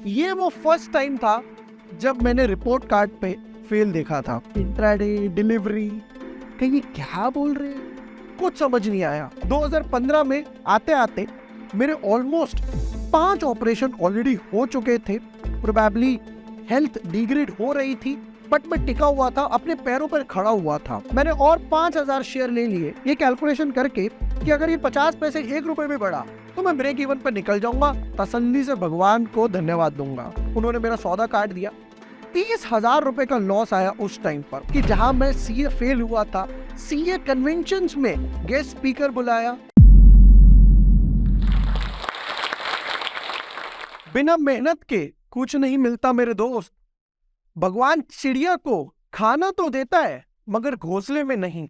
ये वो first time था जब मैंने रिपोर्ट कार्ड पे फेल देखा था। इंट्राडे, डिलीवरी, कहीं ये क्या बोल रहे हैं, कुछ समझ नहीं आया। 2015 में आते आते मेरे ऑलमोस्ट 5 ऑपरेशन ऑलरेडी हो चुके थे। प्रोबेबली हेल्थ डिग्रेड हो रही थी, बट मैं टिका हुआ था, अपने पैरों पर खड़ा हुआ था। मैंने और 5000 शेयर ले लिए, ये कैलकुलेशन करके कि अगर ये 50 पैसे 1 रुपए भी बढ़ा तो मैं ब्रेक इवन पर निकल जाऊंगा। तसल्ली से भगवान को धन्यवाद दूंगा, उन्होंने मेरा सौदा काट दिया। 30,000 रुपए का लॉस आया उस टाइम पर कि जहां मैं सीए फेल हुआ था, सीए कन्वेंशंस में गेस्ट स्पीकर बुलाया। बिना मेहनत के कुछ नहीं मिलता मेरे दोस्त। भगवान चिड़िया को खाना तो देता है मगर घोंसले में नहीं।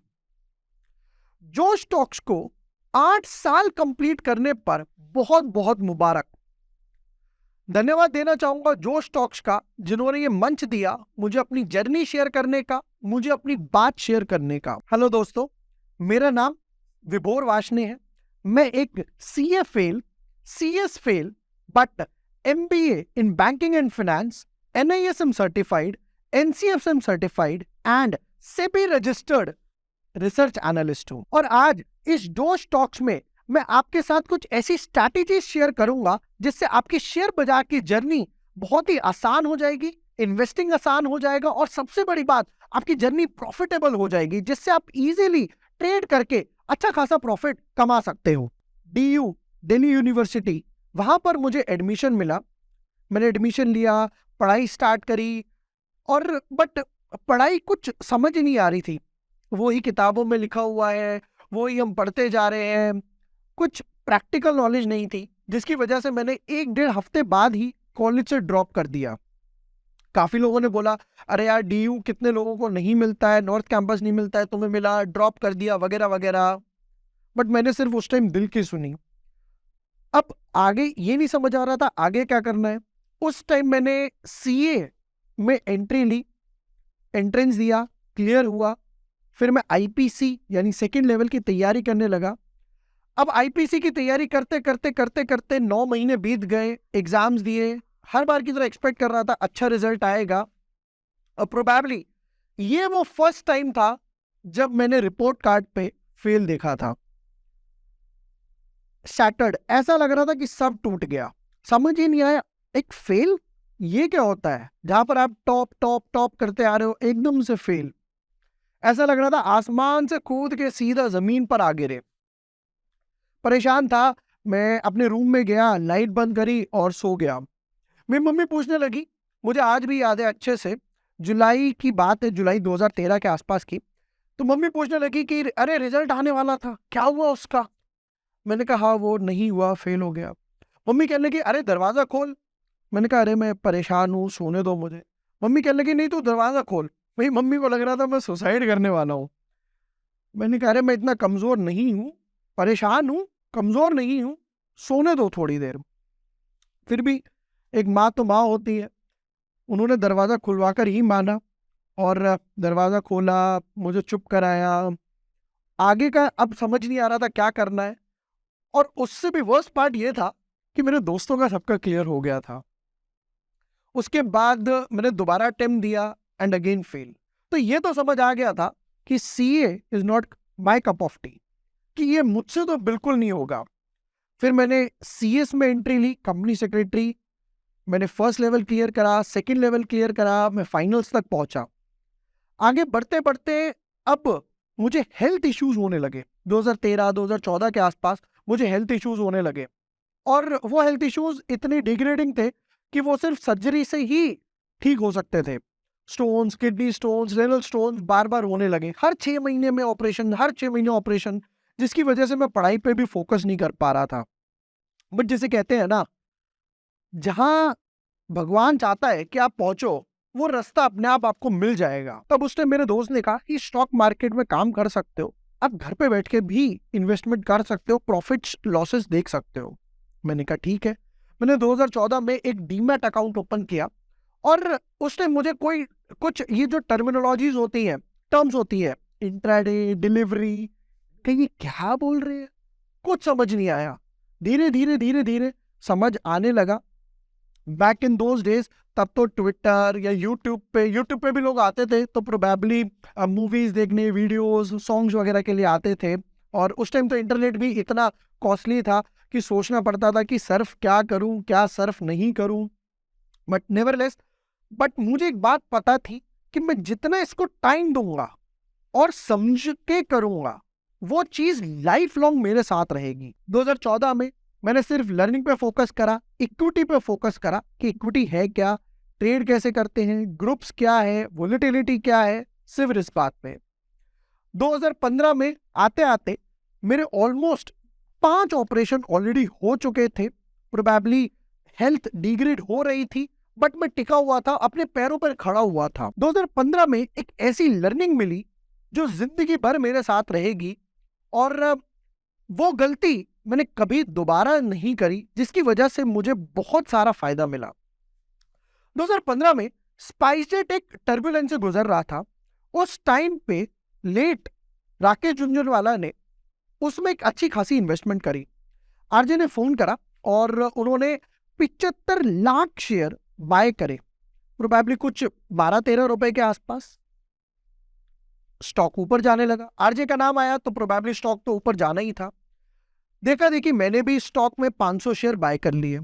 जोश टॉक्स को 8 साल कंप्लीट करने पर बहुत बहुत मुबारक। धन्यवाद देना चाहूंगा जोश टॉक्स का, जिन्होंने ये मंच दिया मुझे अपनी जर्नी शेयर करने का, मुझे अपनी बात शेयर करने का। हेलो दोस्तों, मेरा नाम विभोर वाशने है। मैं एक CA fail, CS fail, but MBA in banking and finance, NISM certified, NCFM certified and SEBI registered research analyst हूं। और आज इस जोश टॉक्स में मैं आपके साथ कुछ ऐसी स्ट्रैटेजी शेयर करूंगा जिससे आपकी शेयर बाजार की जर्नी बहुत ही आसान हो जाएगी, इन्वेस्टिंग आसान हो जाएगा और सबसे बड़ी बात, आपकी जर्नी प्रॉफिटेबल हो जाएगी, जिससे आप इजीली ट्रेड करके अच्छा खासा प्रॉफिट कमा सकते हो। डीयू, दिल्ली यूनिवर्सिटी, वहां पर एडमिशन मिला। मैंने एडमिशन लिया, पढ़ाई स्टार्ट करी, और बट पढ़ाई कुछ समझ नहीं आ रही थी। वो ही किताबों में लिखा हुआ है, वो ही हम पढ़ते जा रहे हैं, कुछ प्रैक्टिकल नॉलेज नहीं थी, जिसकी वजह से मैंने 1-1.5 हफ्ते बाद ही कॉलेज से ड्रॉप कर दिया। काफी लोगों ने बोला, अरे यार डीयू कितने लोगों को नहीं मिलता है, नॉर्थ कैंपस नहीं मिलता है, तुम्हें मिला, ड्रॉप कर दिया वगैरह वगैरह। बट मैंने सिर्फ उस टाइम दिल की सुनी। अब आगे ये नहीं समझ आ रहा था आगे क्या करना है। उस टाइम मैंने सीए में एंट्री ली, एंट्रेंस दिया, क्लियर हुआ। फिर मैं आईपीसी यानी सेकंड लेवल की तैयारी करने लगा। अब आईपीसी की तैयारी करते करते करते करते 9 महीने बीत गए, एग्जाम्स दिए, हर बार की तरह एक्सपेक्ट कर रहा था अच्छा रिजल्ट आएगा। और प्रोबेबली ये वो फर्स्ट टाइम था जब मैंने रिपोर्ट कार्ड पे फेल देखा था। शैटर्ड, ऐसा लग रहा था कि सब टूट गया, समझ ही नहीं आया एक फेल ये क्या होता है, जहां पर आप टॉप टॉप टॉप करते आ रहे हो, एकदम से फेल। ऐसा लग रहा था आसमान से कूद के सीधा जमीन पर आ गिरे। परेशान था, मैं अपने रूम में गया, लाइट बंद करी और सो गया। मेरी मम्मी पूछने लगी, मुझे आज भी याद है अच्छे से, जुलाई की बात है, जुलाई 2013 के आसपास की। तो मम्मी पूछने लगी कि अरे रिजल्ट आने वाला था, क्या हुआ उसका? मैंने कहा हाँ वो नहीं हुआ, फेल हो गया। मम्मी कहने लगी अरे दरवाजा खोल। मैंने कहा अरे मैं परेशान हूँ, सोने दो मुझे। मम्मी कहने लगी नहीं तू दरवाजा खोल। मेरी मम्मी को लग रहा था मैं सुसाइड करने वाला हूँ। मैंने कहा अरे मैं इतना कमजोर नहीं हूँ, परेशान हूँ, कमजोर नहीं हूँ, सोने दो थोड़ी देर। फिर भी एक माँ तो माँ होती है, उन्होंने दरवाजा खुलवाकर ही माना और दरवाजा खोला, मुझे चुप कराया। आगे का अब समझ नहीं आ रहा था क्या करना है। और उससे भी वर्स्ट पार्ट ये था कि मेरे दोस्तों का सबका क्लियर हो गया था। उसके बाद मैंने दोबारा अटेम्प्ट दिया एंड अगेन फेल। तो ये तो समझ आ गया था कि CA is not my cup of T, कि ये मुझसे तो बिल्कुल नहीं होगा। फिर मैंने सीएस में एंट्री ली, कंपनी सेक्रेटरी। मैंने फर्स्ट लेवल क्लियर करा, सेकंड लेवल क्लियर करा, मैं फाइनल्स तक पहुंचा। आगे बढ़ते बढ़ते अब मुझे हेल्थ इश्यूज होने लगे। 2013-2014 के आसपास मुझे हेल्थ इश्यूज होने लगे, और वो हेल्थ इश्यूज इतने डिग्रेडिंग थे कि वो सिर्फ सर्जरी से ही ठीक हो सकते थे। Stones, kidney stones, renal stones बार बार होने लगे, हर 6 महीने में ऑपरेशन, हर 6 महीने ऑपरेशन, जिसकी वजह से मैं पढ़ाई पे भी फोकस नहीं कर पा रहा था। बट जैसे कहते हैं ना, जहां भगवान चाहता है कि आप पहुंचो, वो रास्ता अपने आप आपको मिल जाएगा। तब उस टाइम मेरे दोस्त ने कहा कि स्टॉक मार्केट में काम कर सकते हो, आप घर पे बैठ के भी इन्वेस्टमेंट कर सकते हो, प्रॉफिट्स लॉसेस देख सकते हो। मैंने कहा ठीक है। मैंने 2014 में एक डीमैट अकाउंट ओपन किया, और उस टाइम मुझे कोई कुछ ये जो टर्मिनोलॉजीज होती हैं, टर्म्स होती है, इंट्राडे, डिलीवरी, कहीं ये क्या बोल रहे हैं, कुछ समझ नहीं आया। धीरे धीरे धीरे धीरे समझ आने लगा। बैक इन दोज डेज तब तो ट्विटर या यूट्यूब पे भी लोग आते थे, तो प्रोबेबली मूवीज देखने, वीडियोस, सॉन्ग्स वगैरह के लिए आते थे। और उस टाइम तो इंटरनेट भी इतना कॉस्टली था कि सोचना पड़ता था कि सर्फ क्या करूं, क्या सर्फ नहीं करूं। बट नेवरलेस, बट मुझे एक बात पता थी कि मैं जितना इसको टाइम दूंगा और समझ के करूंगा, वो चीज लाइफ लॉन्ग मेरे साथ रहेगी। 2014 में मैंने सिर्फ लर्निंग पे फोकस करा, इक्विटी पे फोकस करा कि इक्विटी है क्या, ट्रेड कैसे करते हैं, ग्रुप्स क्या है, वोलेटिलिटी क्या है, सिर्फ इस बात पे। 2015 में आते आते मेरे ऑलमोस्ट 5 ऑपरेशन ऑलरेडी हो चुके थे। प्रोबेबली हेल्थ डिग्रेड हो रही थी, बट मैं टिका हुआ था, अपने पैरों पर खड़ा हुआ था। 2015 में एक ऐसी लर्निंग मिली जो जिंदगी भर मेरे साथ रहेगी, और वो गलती मैंने कभी दोबारा नहीं करी, जिसकी वजह से मुझे बहुत सारा फायदा मिला। 2015 में स्पाइसजेट एक टर्बुलेंस से गुजर रहा था। उस टाइम पे लेट राकेश झुंझुनवाला ने उसमें एक अच्छी खासी इन्वेस्टमेंट करी। आरजे ने फोन करा और उन्होंने 75 लाख शेयर बाय करे, प्रोबेबली कुछ 12-13 रुपए के आसपास। स्टॉक ऊपर जाने लगा, आरजे का नाम आया तो प्रोबेबली स्टॉक तो ऊपर जाना ही था। देखा देखी मैंने भी स्टॉक में 500 शेयर बाय कर लिए।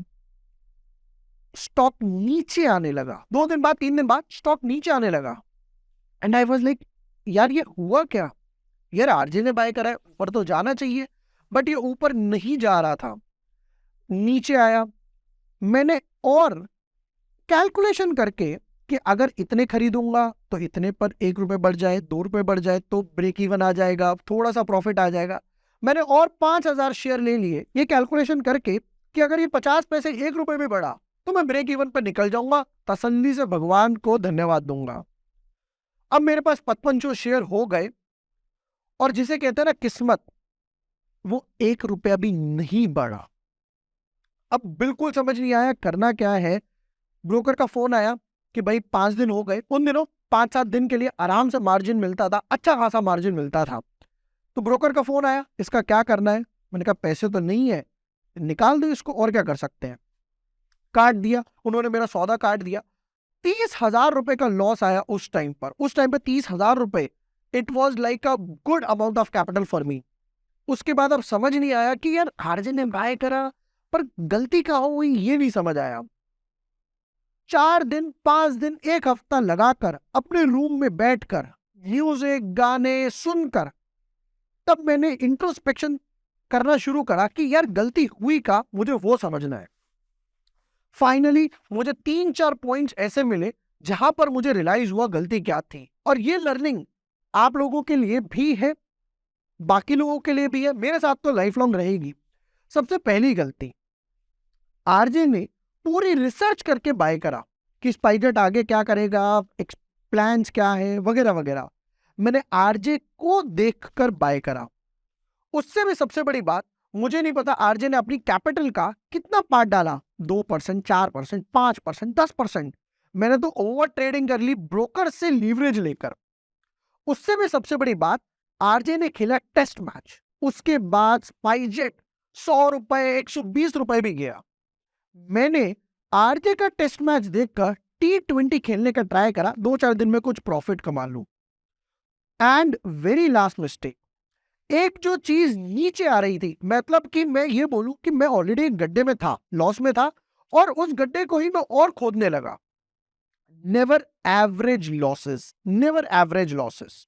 स्टॉक नीचे आने लगा, 2 दिन बाद 3 दिन बाद स्टॉक नीचे आने लगा। एंड आई वाज लाइक, यार ये हुआ क्या? यार आरजे ने बाय करा है, ऊपर तो जाना चाहिए, बट ये ऊपर नहीं जा रहा था, नीचे आया। मैंने और कैलकुलेशन करके कि अगर इतने खरीदूंगा तो इतने पर 1 रुपए बढ़ जाए, 2 रुपए बढ़ जाए तो ब्रेक इवन आ जाएगा, थोड़ा सा प्रॉफिट आ जाएगा। मैंने और 5,000 शेयर ले लिए, ये कैलकुलेशन करके कि अगर ये 50 पैसे 1 रुपए भी बढ़ा तो मैं ब्रेक इवन पर निकल जाऊंगा, तसल्ली से भगवान को धन्यवाद दूंगा। अब मेरे पास 55 शेयर हो गए, और जिसे कहते हैं ना किस्मत, वो 1 रुपया भी नहीं बढ़ा। अब बिल्कुल समझ नहीं आया करना क्या है। ब्रोकर का फोन आया कि भाई 5 दिन हो गए। उन दिनों 5-7 दिन के लिए आराम से मार्जिन मिलता था, अच्छा खासा मार्जिन मिलता था। तो ब्रोकर का फोन आया, इसका क्या करना है? मैंने कहा पैसे तो नहीं है, निकाल दो इसको, और क्या कर सकते हैं। काट दिया, उन्होंने मेरा सौदा काट दिया। 30,000 रुपए का लॉस आया उस टाइम पर। उस टाइम पे 30,000 रुपए, it was like a good amount of capital for me. उसके बाद अब समझ नहीं आया कि यार आरजे ने बाय करा, पर गलती कहाँ हुई ये नहीं समझ आया। 4 दिन, 5 दिन, 1 हफ्ता लगाकर अपने रूम में बैठकर म्यूजिक गाने सुनकर तब मैंने इंट्रोस्पेक्शन करना शुरू करा कि यार गलती हुई का मुझे वो समझना है। फाइनली मुझे 3-4 पॉइंट्स ऐसे मिले जहां पर मुझे रियलाइज हुआ गलती क्या थी। और ये लर्निंग आप लोगों के लिए भी है, बाकी लोगों के लिए भी है, मेरे साथ तो लाइफ लॉन्ग रहेगी। सबसे पहली गलती, आरजे ने पूरी रिसर्च करके बाय करा कि स्पाइसजेट आगे क्या करेगा, प्लान्स क्या है, वगैरह वगैरह। मैंने आरजे को देखकर बाय करा। उससे भी सबसे बड़ी बात, मुझे नहीं पता आरजे ने अपनी कैपिटल का कितना पार्ट डाला, 2%, 4%, 5%, 10%। मैंने तो ओवर ट्रेडिंग कर ली ब्रोकर से लीवरेज लेकर। उससे भी सबसे बड़ी बात, आरजे ने खेला टेस्ट मैच, उसके बाद स्पाइसजेट 100 रुपए, 120 रुपए भी गया। मैंने आरजे का टेस्ट मैच देखकर T20 खेलने का ट्राई करा, 2-4 दिन में कुछ प्रॉफिट कमा लूं। एंड वेरी लास्ट मिस्टेक, एक जो चीज नीचे आ रही थी, मतलब कि मैं ये बोलूं कि मैं ऑलरेडी एक गड्ढे में था, लॉस में था, और उस गड्ढे को ही मैं और खोदने लगा। Never average losses, never average losses.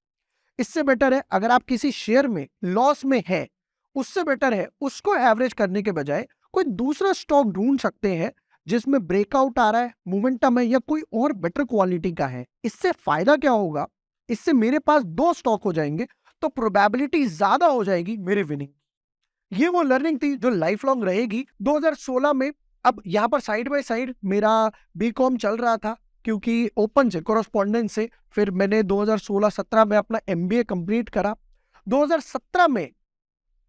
इससे बेटर है अगर आप किसी शेयर में लॉस में है, उससे बेटर है उसको एवरेज करने के बजाय कोई दूसरा स्टॉक ढूंढ सकते हैं जिसमें ब्रेकआउट आ रहा है, मोमेंटम है, या कोई और बेटर क्वालिटी का है। इससे फायदा क्या होगा, इससे मेरे पास 2 स्टॉक हो जाएंगे, तो प्रोबेबिलिटी ज्यादा हो जाएगी मेरे विनिंग। ये वो लर्निंग थी जो लाइफ लॉन्ग रहेगी। 2016 में, अब यहाँ पर साइड बाय साइड मेरा बीकॉम चल रहा था, क्योंकि ओपन से, कोरस्पॉन्डेंस से। फिर मैंने 2016-17 में अपना MBA कंप्लीट करा। 2017 में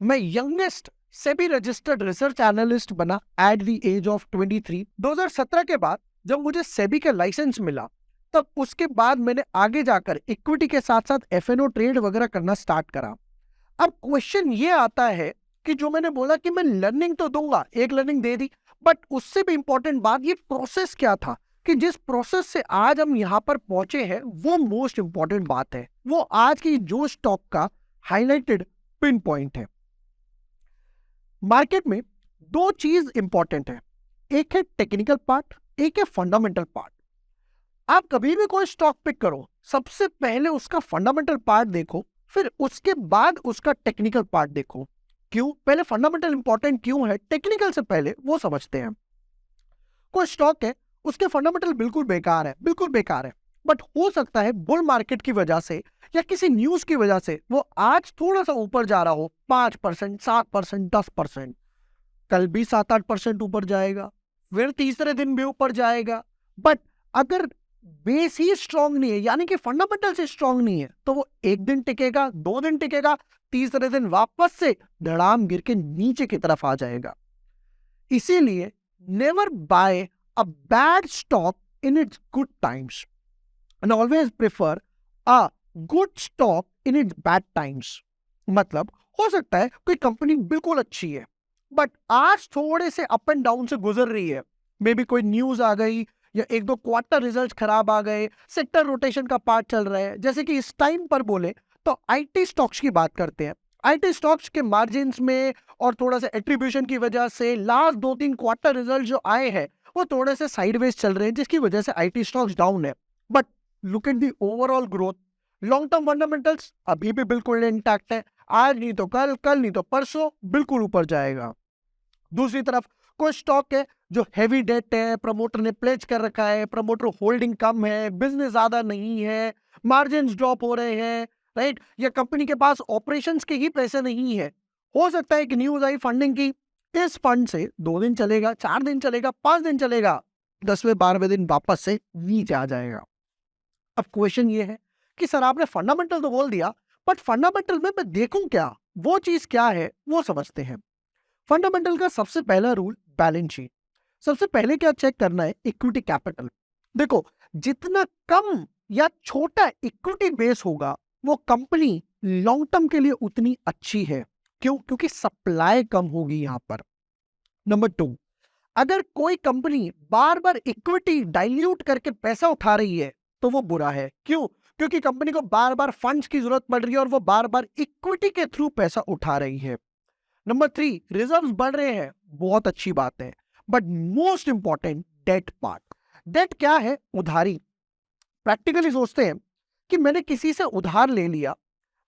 मैं youngest SEBI registered research analyst बना एट द एज ऑफ 23। 2017 के बाद जब मुझे सेबी का लाइसेंस मिला, तब उसके बाद मैंने आगे जाकर इक्विटी के साथ साथ FNO ट्रेड वगैरह करना स्टार्ट करा। अब क्वेश्चन ये आता है कि जो मैंने बोला कि मैं लर्निंग तो दूंगा, एक लर्निंग दे दी, बट उससे भी इंपॉर्टेंट बात ये प्रोसेस क्या था, कि जिस प्रोसेस से आज हम यहां पर पहुंचे हैं वो मोस्ट इंपॉर्टेंट बात है, वो आज की जो स्टॉक का हाईलाइटेड पिन पॉइंट है। मार्केट में दो चीज इंपॉर्टेंट है, एक है टेक्निकल पार्ट, एक है फंडामेंटल पार्ट। आप कभी भी कोई स्टॉक पिक करो, सबसे पहले उसका फंडामेंटल पार्ट देखो, फिर उसके बाद उसका टेक्निकल पार्ट देखो। क्यों? पहले फंडामेंटल इंपॉर्टेंट क्यों है, टेक्निकल से पहले वो समझते हैं। कोई स्टॉक है, उसके फंडामेंटल बिल्कुल बेकार है, बिल्कुल बेकार है, बट हो सकता है बुल मार्केट की वजह से या किसी न्यूज की वजह से वो आज थोड़ा सा ऊपर जा रहा हो, 5%, 7%, 10%। कल भी 7-8% ऊपर जाएगा, फिर तीसरे दिन भी ऊपर जाएगा। बट अगर बेस ही स्ट्रांग नहीं है, यानी कि फंडामेंटल से स्ट्रांग नहीं है, तो वो एक दिन टिकेगा, 2 दिन टिकेगा, तीसरे दिन वापस से धड़ाम गिर के नीचे की तरफ आ जाएगा। इसीलिए never buy a bad stock in its good times and always prefer a good stock in its bad times. मतलब हो सकता है कोई कंपनी बिल्कुल अच्छी है, बट आज थोड़े से अप एंड डाउन से गुजर रही है, मे बी कोई न्यूज आ गई या एक दो क्वार्टर रिजल्ट खराब आ गए, सेक्टर रोटेशन का पार्ट चल रहा है। जैसे कि इस टाइम पर बोले तो आईटी स्टॉक्स की बात करते हैं। आईटी स्टॉक्स के मार्जिन्स में और थोड़ा सा एट्रीब्यूशन की वजह से लास्ट 2-3 क्वार्टर रिजल्ट जो आए हैं वो थोड़े से साइडवेज चल रहे हैं, जिसकी वजह से आईटी स्टॉक्स डाउन है। But look at the overall growth, long term fundamentals अभी भी बिल्कुल इंटैक्ट है। आज नहीं तो कल, कल नहीं तो परसों बिल्कुल ऊपर जाएगा। दूसरी तरफ कोई स्टॉक है जो हैवी डेट है, प्रमोटर ने प्लेज कर रखा है, प्रमोटर होल्डिंग कम है, बिजनेस ज्यादा नहीं है, मार्जिन ड्रॉप हो रहे हैं, राइट, या कंपनी के पास ऑपरेशंस के ही पैसे नहीं है। हो सकता है कि न्यूज आई फंडिंग की, इस फंड से 2 दिन चलेगा, 4 दिन चलेगा, 5 दिन चलेगा, 10वें 12वें दिन वापस से नीचे आ जाएगा। अब क्वेश्चन ये है कि सर आपने फंडामेंटल तो बोल दिया, बट फंडामेंटल में मैं देखूं क्या, वो चीज क्या है वो समझते हैं। फंडामेंटल का सबसे पहला रूल बैलेंस शीट। सबसे पहले क्या चेक करना है, इक्विटी कैपिटल। देखो जितना कम या छोटा इक्विटी बेस होगा वो कंपनी लॉन्ग टर्म के लिए उतनी अच्छी है। क्यों? क्योंकि सप्लाई कम होगी यहां पर। नंबर 2, अगर कोई कंपनी बार बार इक्विटी डाइल्यूट करके पैसा उठा रही है तो वो बुरा है। क्यों? क्योंकि कंपनी को बार बार फंड्स की जरूरत पड़ रही है और वो बार बार इक्विटी के थ्रू पैसा उठा रही है। नंबर 3, रिजर्व्स बढ़ रहे हैं, बहुत अच्छी बात है, but most important debt part. Debt क्या है? उधारी। प्रैक्टिकली सोचते हैं कि मैंने किसी से उधार ले लिया,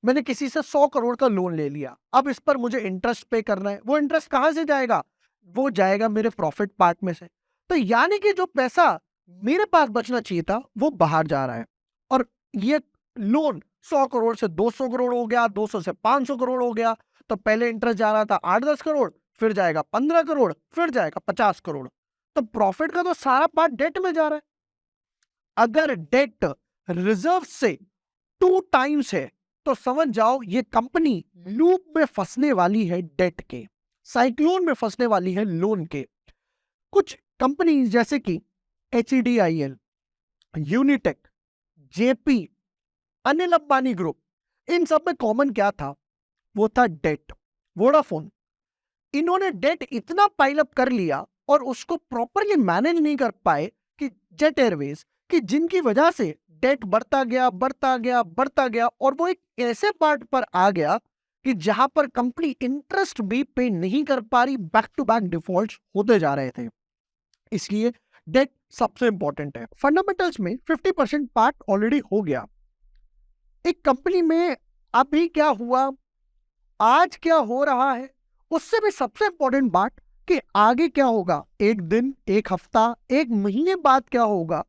मैंने किसी से 100 करोड़ का लोन ले लिया, अब इस पर मुझे इंटरेस्ट पे करना है। वो इंटरेस्ट कहां से जाएगा? वो जाएगा मेरे प्रॉफिट पार्ट में से। तो यानी कि जो पैसा मेरे पास बचना चाहिए था वो बाहर जा रहा है। और ये लोन 100 करोड़ से 200 करोड़ हो गया, 200 से 500 करोड़ हो गया। तो पहले इंटरेस्ट जा रहा था 8-10 करोड़, फिर जाएगा 15 करोड़, फिर जाएगा 50 करोड़। तो प्रॉफिट का तो सारा पार्ट डेट में जा रहा है। अगर डेट रिजर्व से 2 टाइम्स है तो समझ जाओ ये कंपनी लूप में फंसने वाली है, डेट के साइक्लोन में फंसने वाली है, लोन के। कुछ कंपनी जैसे कि HEDIL, यूनिटेक, जेपी, अनिल अंबानी ग्रुप, इन सब में कॉमन क्या था? वो था डेट। वोडाफोन, इन्होंने डेट इतना पाइल अप कर लिया और उसको प्रॉपरली मैनेज नहीं कर पाए कि जेट एयरवेज, कि जिनकी वजह से डेट बढ़ता गया, बढ़ता गया, बढ़ता गया, और वो एक ऐसे पार्ट पर आ गया कि जहां पर कंपनी इंटरेस्ट भी पे नहीं कर पा रही, बैक टू बैक डिफॉल्ट होते जा रहे थे। इसलिए डेट सबसे इंपॉर्टेंट है। फंडामेंटल्स में 50% पार्ट ऑलरेडी हो गया। एक कंपनी में अभी क्या हुआ, आज क्या हो रहा है, उससे भी सबसे इंपॉर्टेंट बात कि आगे क्या होगा, एक दिन, एक हफ्ता, एक महीने बाद क्या होगा,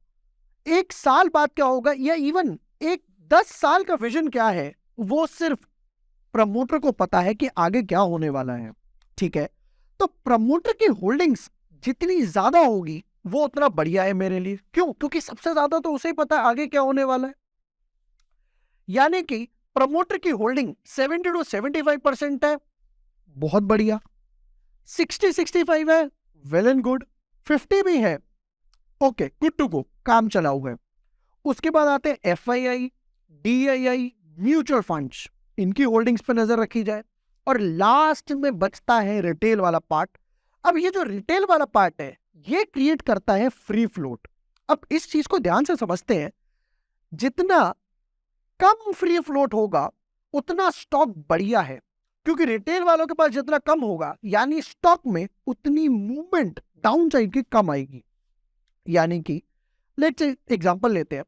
एक साल बाद क्या होगा, या इवन एक 10 साल का विजन क्या है, वो सिर्फ प्रमोटर को पता है कि आगे क्या होने वाला है। ठीक है, तो प्रमोटर की होल्डिंग्स जितनी ज्यादा होगी वो उतना बढ़िया है मेरे लिए। क्यों? क्योंकि सबसे ज्यादा तो उसे ही पता है आगे क्या होने वाला है। यानी कि प्रमोटर की होल्डिंग 70 to 75% है, बहुत बढ़िया। 60-65 है, वेल एंड गुड। 50 भी है, ओके, गुड टू गो, काम चलाओ है। उसके बाद आते हैं FII, DII, म्यूचुअल फंड्स, इनकी होल्डिंग्स पर नजर रखी जाए। और लास्ट में बचता है रिटेल वाला पार्ट। अब ये जो रिटेल वाला पार्ट है ये क्रिएट करता है फ्री फ्लोट। अब इस चीज को ध्यान से समझते हैं, जितना कम फ्री फ्लोट होगा उतना स्टॉक बढ़िया है, क्योंकि रिटेल वालों के पास जितना कम होगा यानी स्टॉक में उतनी मूवमेंट डाउन साइड की कम आएगी। यानी कि लेट्स एग्जांपल लेते हैं,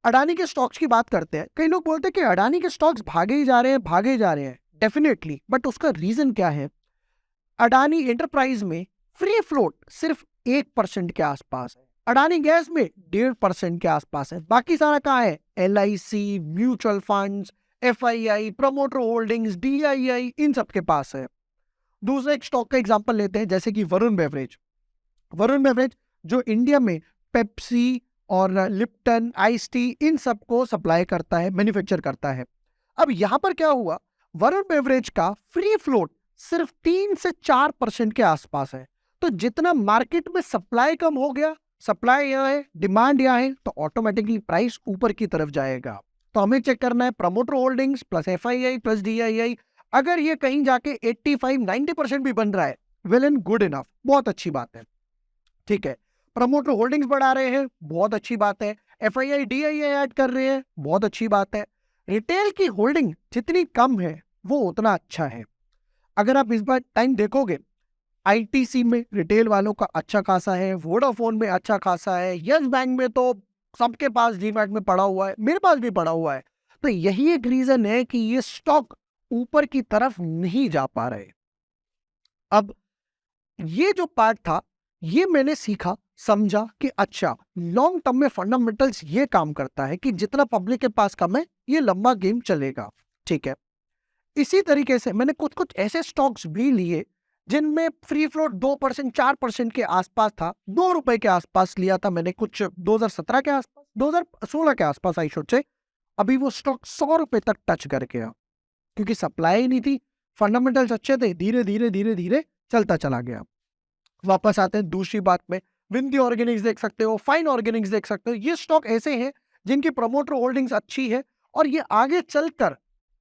अडानी के स्टॉक्स की बात करते हैं। कई लोग बोलते हैं कि अडानी के स्टॉक्स भागे ही जा रहे हैं, डेफिनेटली, बट उसका रीजन क्या है? अडानी एंटरप्राइज में फ्री फ्लोट सिर्फ 1% के आसपास है, अडानी गैस में 1.5% के आसपास है, बाकी सारा कहाँ है? LIC, mutual funds, FII, promoter holdings, DII, इन सब के पास है। दूसरा एक स्टॉक का एग्जांपल लेते हैं, जैसे कि वरुण बेवरेज। वरुण बेवरेज जो इंडिया में पेप्सी और लिप्टन, आइस टी, इन सबको सप्लाई करता है, मैन्युफैक्चर करता है। अब यहां पर क्या हुआ, वरुण बेवरेज का फ्री फ्लोट सिर्फ 3 से 4% के आसपास है। तो जितना मार्केट में सप्लाई कम हो गया, सप्लाई यहाँ है, डिमांड यहाँ है, तो ऑटोमेटिकली प्राइस ऊपर की तरफ जाएगा। तो हमें चेक करना है promoter holdings plus FII plus DII, अगर ये कहीं जाके 85-90% भी बन रहा है, वेल एंड गुड इनफ, बहुत अच्छी बात है, ठीक है। प्रमोटर होल्डिंग्स बढ़ा रहे हैं, बहुत अच्छी बात है। FII DII ऐड कर रहे हैं, बहुत अच्छी बात है। रिटेल की होल्डिंग जितनी कम है वो उतना अच्छा है। अगर आप इस बार टाइम देखोगे, ITC में रिटेल वालों का अच्छा खासा है, वोडाफोन में अच्छा खासा है, यस बैंक में तो सबके पास डीमैट में पड़ा हुआ है, मेरे पास भी पड़ा हुआ है। तो यही एक रीजन है कि ये स्टॉक ऊपर की तरफ नहीं जा पा रहे। अब ये जो पार्ट था ये मैंने सीखा, समझा कि अच्छा लॉन्ग टर्म में फंडामेंटल्स ये काम करता है कि जितना पब्लिक के पास कम है ये लंबा गेम चलेगा, ठीक है। इसी तरीके से मैंने कुछ कुछ ऐसे स्टॉक्स भी लिए जिनमें फ्री फ्लोट 2% 4% के आसपास था, ₹2 के आसपास लिया था मैंने, कुछ 2017 के आसपास, 2016 के आसपास आई शुड से। अभी वो स्टॉक ₹100 तक टच कर गया, क्योंकि सप्लाई नहीं थी, फंडामेंटल्स अच्छे थे, धीरे धीरे धीरे धीरे चलता चला गया। वापस आते हैं दूसरी बात में, विंदी ऑर्गेनिक्स देख सकते हो, फाइन ऑर्गेनिक्स देख सकते हो। ये स्टॉक ऐसे हैं जिनकी प्रमोटर होल्डिंग्स अच्छी है और ये आगे चलकर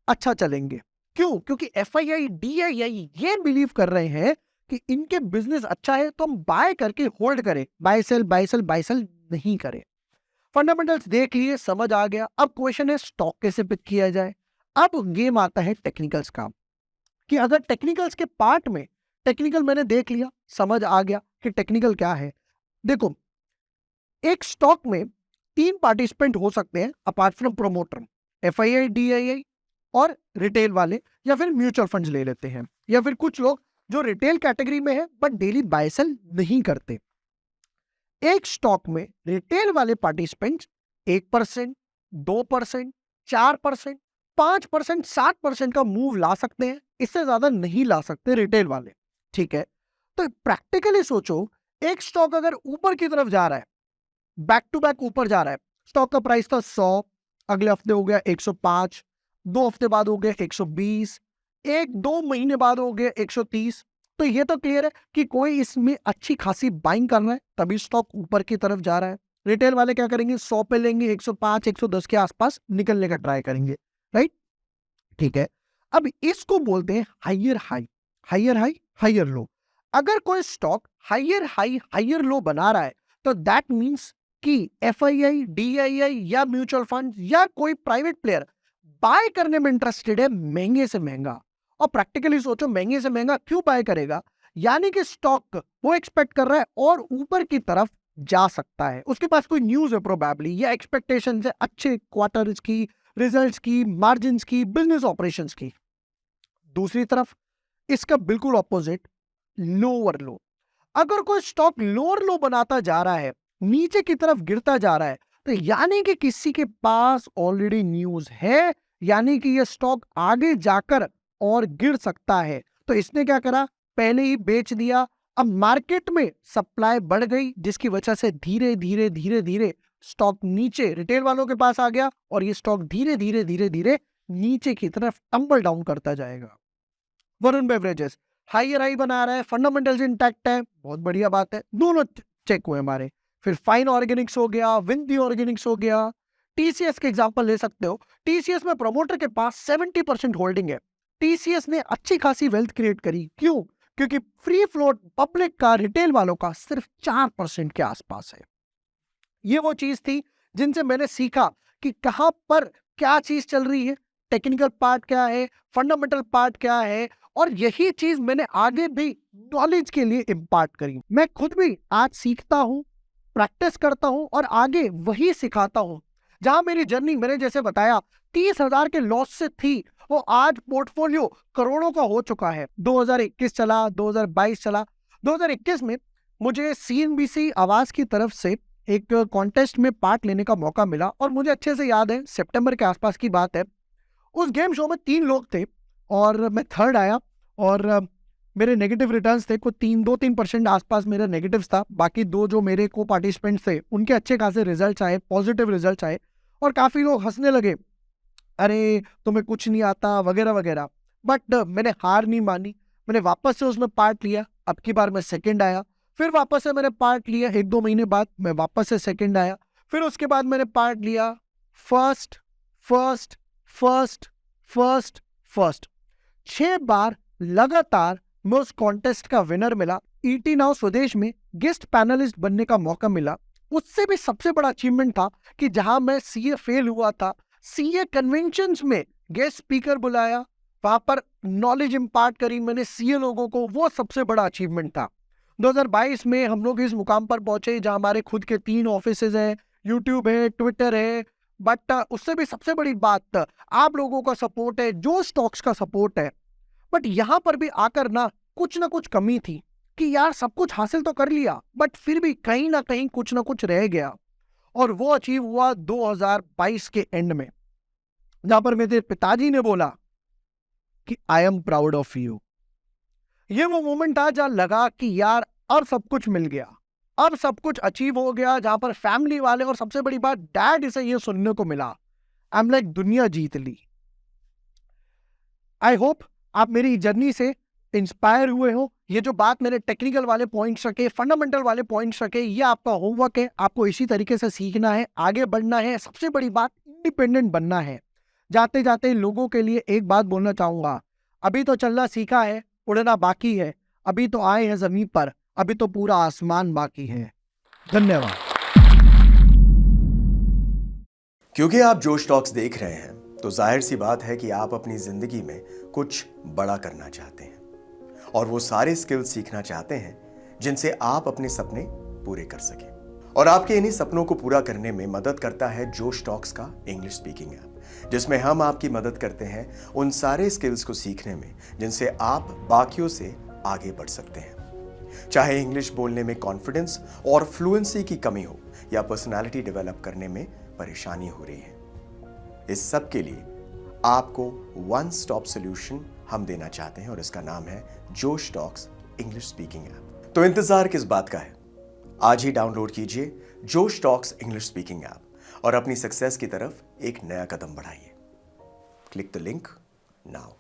अच्छा चलेंगे। क्यों? क्योंकि FII DII ये बिलीव कर रहे हैं कि इनके बिजनेस अच्छा है तो हम बाय करके होल्ड करें, buy sell buy sell buy sell नहीं करें। फंडामेंटल्स देख लिए, समझ आ गया। अब क्वेश्चन है स्टॉक कैसे पिक किया जाए। अब गेम आता है टेक्निकल्स का, कि अगर टेक्निकल्स के पार्ट में, टेक्निकल मैंने देख लिया, समझ आ गया कि टेक्निकल क्या है। देखो, एक स्टॉक में 3 पार्टिसिपेंट हो सकते हैं apart from promoter, FII DII और रिटेल वाले, या फिर म्यूचुअल फंड्स ले लेते हैं, या फिर कुछ लोग जो रिटेल कैटेगरी में है बट डेली बाय सेल नहीं करते। एक स्टॉक में रिटेल वाले पार्टिसिपेंट्स 1%, 2%, 4%, 5%, 7% का मूव ला सकते हैं, इससे ज्यादा नहीं ला सकते रिटेल वाले, ठीक है। तो प्रैक्टिकली सोचो, एक स्टॉक अगर ऊपर की तरफ जा रहा है, बैक टू बैक ऊपर जा रहा है, स्टॉक का प्राइस था 100, अगले हफ्ते हो गया 105, 2 हफ्ते बाद हो गया 120, 1-2 महीने बाद हो गया 130, तो ये तो क्लियर है कि कोई इसमें अच्छी खासी बाइंग कर रहा है, तभी स्टॉक ऊपर की तरफ जा रहा है। रिटेल वाले क्या करेंगे, 100 पे लेंगे, 105, 110 के आसपास निकलने का ट्राई करेंगे, राइट, ठीक है। अब इसको बोलते हैं higher high, higher high higher low. अगर कोई stock higher high higher low बना रहा है तो दैट मींस कि FII DII या म्यूचुअल फंड या कोई प्राइवेट प्लेयर बाय करने में इंटरेस्टेड है, महंगे से महंगा। और प्रैक्टिकली सोचो, महंगे से महंगा क्यों बाय करेगा? यानी कि स्टॉक वो एक्सपेक्ट कर रहा है और ऊपर की तरफ जा सकता है, उसके पास कोई न्यूज है प्रोबेबली, या एक्सपेक्टेशन है अच्छे क्वार्टर्स की, रिजल्ट्स की, मार्जिन्स की, बिजनेस ऑपरेशंस की। दूसरी तरफ इसका बिल्कुल ऑपोजिट, लोअर लो। अगर कोई स्टॉक लोअर लो बनाता जा रहा है, नीचे की तरफ गिरता जा रहा है, तो यानी कि किसी के पास ऑलरेडी न्यूज है, यानी कि ये स्टॉक आगे जाकर और गिर सकता है। तो इसने क्या करा, पहले ही बेच दिया। अब मार्केट में सप्लाई बढ़ गई, जिसकी वजह से धीरे धीरे धीरे धीरे स्टॉक नीचे रिटेल वालों के पास आ गया और ये स्टॉक धीरे धीरे धीरे धीरे नीचे की तरफ टंबल डाउन करता जाएगा। वरुण बेवरेजेस हाइयर हाई बना रहा है, फंडामेंटल्स इंटैक्ट है, बहुत बढ़िया बात है, दोनों चेक हुए हमारे। फिर फाइन ऑर्गेनिक्स हो गया, विंदी ऑर्गेनिक्स हो गया, TCS के एग्जांपल ले सकते हो। TCS में प्रमोटर के पास 70% होल्डिंग है। TCS ने अच्छी खासी वेल्थ क्रिएट करी, क्यों? क्योंकि फ्री फ्लोट पब्लिक का, रिटेल वालों का सिर्फ 4% के आसपास है। ये वो चीज थी जिनसे मैंने सीखा कि कहां पर क्या चीज चल रही है, टेक्निकल पार्ट क्या है, फंडामेंटल पार्ट क्या है, और यही चीज मैंने आगे भी नॉलेज के लिए इम्पार्ट करी। मैं खुद भी आज सीखता हूं, प्रैक्टिस करता हूं और आगे वही सिखाता हूं। जहां मेरी जर्नी, मैंने जैसे बताया, 30,000 के लॉस से थी, वो आज पोर्टफोलियो करोड़ों का हो चुका है। 2021 चला, 2022 चला। 2021 में मुझे CNBC आवाज की तरफ से एक कॉन्टेस्ट में पार्ट लेने का मौका मिला और मुझे अच्छे से याद है, सितंबर के आसपास की बात है। उस गेम शो में 3 लोग थे और मैं थर्ड आया और मेरे नेगेटिव रिटर्न्स थे, कुछ 2-3% आसपास मेरा नेगेटिव था। बाकी 2 जो मेरे को पार्टिसिपेंट्स थे उनके अच्छे खासे रिजल्ट आए, पॉजिटिव रिजल्ट आए और काफी लोग हंसने लगे, अरे तुम्हें कुछ नहीं आता वगैरह वगैरह। बट मैंने हार नहीं मानी, मैंने वापस से उसमें पार्ट लिया। अब की बार मैं सेकंड आया, फिर वापस से मैंने पार्ट लिया, 1-2 महीने बाद मैं वापस से सेकंड आया, फिर उसके बाद मैंने पार्ट लिया, first first first first first 6 बार लगातार मैं उस कॉन्टेस्ट का विनर मिला। ईटी नाउ स्वदेश में गेस्ट पैनलिस्ट बनने का मौका मिला। उससे भी सबसे बड़ा अचीवमेंट था कि जहां मैं सीए फेल हुआ था, सीए कन्वेंशंस में गेस्ट स्पीकर बुलाया, वहां पर नॉलेज इंपार्ट करी मैंने सीए लोगों को, वो सबसे बड़ा अचीवमेंट था। 2022 में हम लोग इस मुकाम पर पहुंचे जहां हमारे खुद के 3 ऑफिसेज हैं, यूट्यूब है, ट्विटर है। बट उससे भी सबसे बड़ी बात आप लोगों का सपोर्ट है, जो स्टॉक्स का सपोर्ट है। बट यहां पर भी आकर ना कुछ कमी थी कि यार सब कुछ हासिल तो कर लिया बट फिर भी कहीं ना कहीं कुछ ना कुछ रह गया। और वो अचीव हुआ 2022 के एंड में, जहां पर मेरे पिताजी ने बोला कि I am proud of you. ये वो मोमेंट था जहां लगा कि यार अब सब कुछ मिल गया, अब सब कुछ अचीव हो गया, जहां पर फैमिली वाले और सबसे बड़ी बात डैड से ये सुनने को मिला, आई एम लाइक दुनिया जीत ली। आई होप आप मेरी जर्नी से इंस्पायर हुए हो। ये जो बात मैंने टेक्निकल वाले पॉइंट्स रखे, फंडामेंटल वाले पॉइंट्स रखे, ये आपका होमवर्क है। आपको इसी तरीके से सीखना है, आगे बढ़ना है। सबसे बड़ी बात इंडिपेंडेंट बनना है। जाते जाते लोगों के लिए एक बात बोलना चाहूंगा, अभी तो चलना सीखा है, उड़ना बाकी है। अभी तो आए हैं जमीन पर, अभी तो पूरा आसमान बाकी है। धन्यवाद। क्योंकि आप जोश टॉक्स देख रहे हैं तो जाहिर सी बात है कि आप अपनी जिंदगी में कुछ बड़ा करना चाहते हैं और वो सारे स्किल्स सीखना चाहते हैं जिनसे आप अपने सपने पूरे कर सकें। और आपके इन्हीं सपनों को पूरा करने में मदद करता है जोश टॉक्स का इंग्लिश स्पीकिंग ऐप, जिसमें हम आपकी मदद करते हैं उन सारे स्किल्स को सीखने में जिनसे आप बाकियों से आगे बढ़ सकते हैं। चाहे इंग्लिश बोलने में कॉन्फिडेंस और फ्लुएंसी की कमी हो या पर्सनालिटी डेवलप करने में परेशानी हो रही है, इस सब के लिए आपको वन स्टॉप सॉल्यूशन हम देना चाहते हैं और इसका नाम है जोश टॉक्स इंग्लिश स्पीकिंग ऐप। तो इंतजार किस बात का है, आज ही डाउनलोड कीजिए जोश टॉक्स इंग्लिश स्पीकिंग ऐप और अपनी सक्सेस की तरफ एक नया कदम बढ़ाइए। Click the link now.